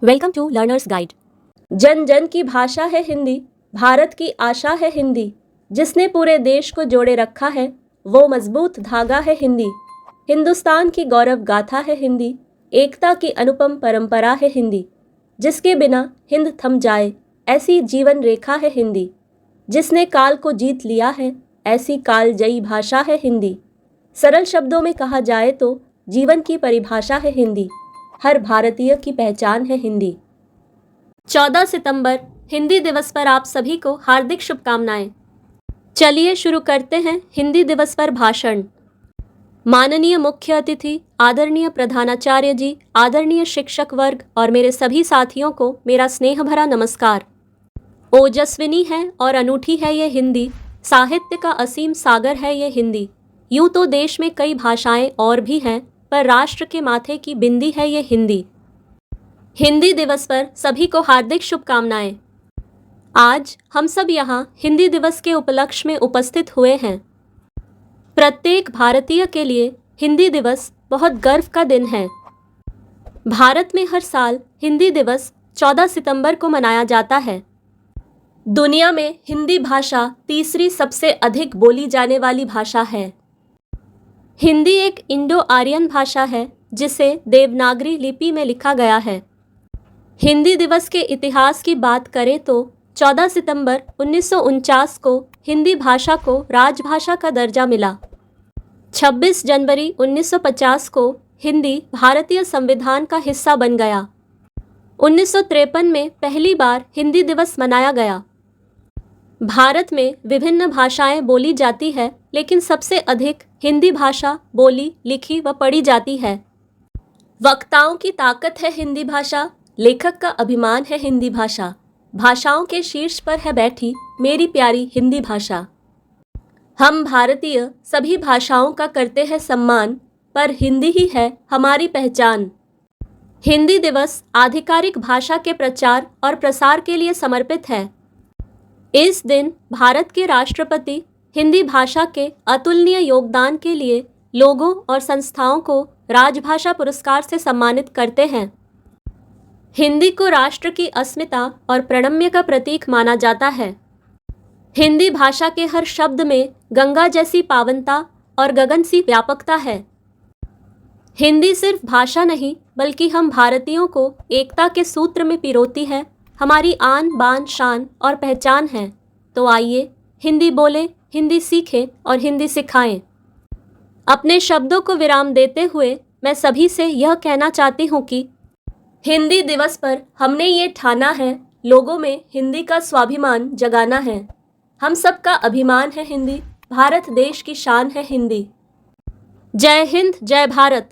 Welcome to learners guide. जन जन की भाषा है हिंदी, भारत की आशा है हिंदी। जिसने पूरे देश को जोड़े रखा है वो मजबूत धागा है हिंदी। हिंदुस्तान की गौरव गाथा है हिंदी, एकता की अनुपम परंपरा है हिंदी। जिसके बिना हिंद थम जाए ऐसी जीवन रेखा है हिंदी। जिसने काल को जीत लिया है ऐसी कालजयी भाषा है हिंदी। सरल शब्दों में कहा जाए तो जीवन की परिभाषा है हिंदी। हर भारतीय की पहचान है हिंदी। 14 सितंबर हिंदी दिवस पर आप सभी को हार्दिक शुभकामनाएं। चलिए शुरू करते हैं हिंदी दिवस पर भाषण। माननीय मुख्य अतिथि, आदरणीय प्रधानाचार्य जी, आदरणीय शिक्षक वर्ग और मेरे सभी साथियों को मेरा स्नेह भरा नमस्कार। ओजस्विनी है और अनूठी है ये हिंदी, साहित्य का असीम सागर है ये हिंदी। यूं तो देश में कई भाषाएं और भी हैं, पर राष्ट्र के माथे की बिंदी है ये हिंदी। हिंदी दिवस पर सभी को हार्दिक शुभकामनाएं। आज हम सब यहाँ हिंदी दिवस के उपलक्ष्य में उपस्थित हुए हैं। प्रत्येक भारतीय के लिए हिंदी दिवस बहुत गर्व का दिन है। भारत में हर साल हिंदी दिवस 14 सितंबर को मनाया जाता है। दुनिया में हिंदी भाषा तीसरी सबसे अधिक बोली जाने वाली भाषा है। हिंदी एक इंडो आर्यन भाषा है जिसे देवनागरी लिपि में लिखा गया है। हिंदी दिवस के इतिहास की बात करें तो 14 सितंबर 1949 को हिंदी भाषा को राजभाषा का दर्जा मिला। 26 जनवरी 1950 को हिंदी भारतीय संविधान का हिस्सा बन गया। 1953 में पहली बार हिंदी दिवस मनाया गया। भारत में विभिन्न भाषाएं बोली जाती है, लेकिन सबसे अधिक हिंदी भाषा बोली, लिखी व पढ़ी जाती है। वक्ताओं की ताकत है हिंदी भाषा, लेखक का अभिमान है हिंदी भाषा। भाषाओं के शीर्ष पर है बैठी मेरी प्यारी हिंदी भाषा। हम भारतीय सभी भाषाओं का करते हैं सम्मान, पर हिंदी ही है हमारी पहचान। हिंदी दिवस आधिकारिक भाषा के प्रचार और प्रसार के लिए समर्पित है। इस दिन भारत के राष्ट्रपति हिंदी भाषा के अतुलनीय योगदान के लिए लोगों और संस्थाओं को राजभाषा पुरस्कार से सम्मानित करते हैं। हिंदी को राष्ट्र की अस्मिता और प्रणम्य का प्रतीक माना जाता है। हिंदी भाषा के हर शब्द में गंगा जैसी पावनता और गगन सी व्यापकता है। हिंदी सिर्फ भाषा नहीं, बल्कि हम भारतीयों को एकता के सूत्र में पिरोती है, हमारी आन बान शान और पहचान है। तो आइए हिंदी बोलें, हिंदी सीखें और हिंदी सिखाएं। अपने शब्दों को विराम देते हुए मैं सभी से यह कहना चाहती हूँ कि हिंदी दिवस पर हमने ये ठाना है, लोगों में हिंदी का स्वाभिमान जगाना है। हम सबका अभिमान है हिंदी, भारत देश की शान है हिंदी। जय हिंद, जय भारत।